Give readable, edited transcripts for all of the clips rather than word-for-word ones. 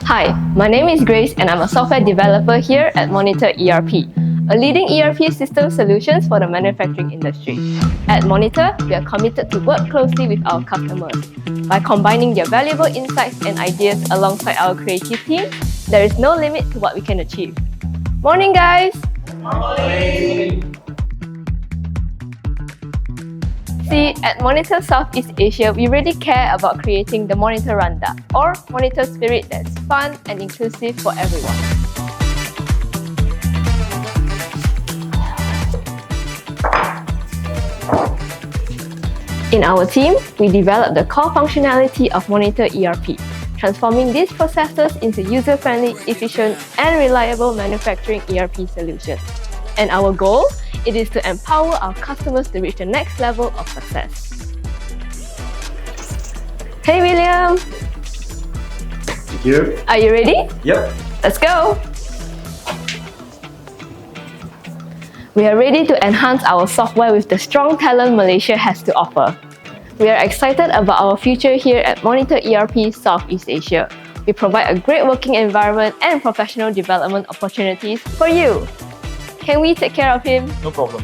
Hi, my name is Grace and I'm a software developer here at Monitor ERP, a leading ERP system solutions for the manufacturing industry. At Monitor, we are committed to work closely with our customers. By combining their valuable insights and ideas alongside our creative team, there is no limit to what we can achieve. Morning, guys! Morning! See, at Monitor Southeast Asia, we really care about creating the Monitor Randa, or Monitor spirit that's fun and inclusive for everyone. In our team, we developed the core functionality of Monitor ERP, transforming these processes into user-friendly, efficient, and reliable manufacturing ERP solutions. And our goal? It is to empower our customers to reach the next level of success. Hey William! Thank you. Are you ready? Yep. Let's go! We are ready to enhance our software with the strong talent Malaysia has to offer. We are excited about our future here at Monitor ERP Southeast Asia. We provide a great working environment and professional development opportunities for you. Can we take care of him? No problem.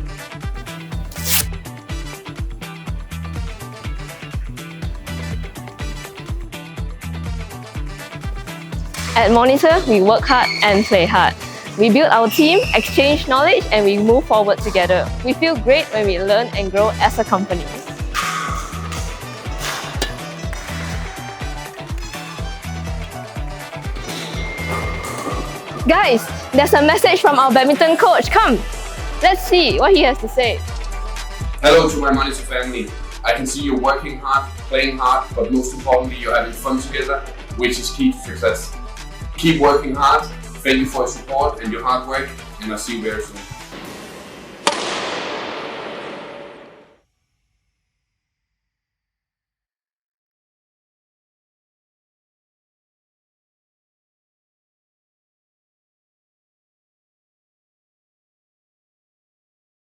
At Monitor, we work hard and play hard. We build our team, exchange knowledge, and we move forward together. We feel great when we learn and grow as a company. Guys, there's a message from our badminton coach. Come, let's see what he has to say. Hello to my Monitor family. I can see you're working hard, playing hard, but most importantly, you're having fun together, which is key to success. Keep working hard. Thank you for your support and your hard work, and I'll see you very soon.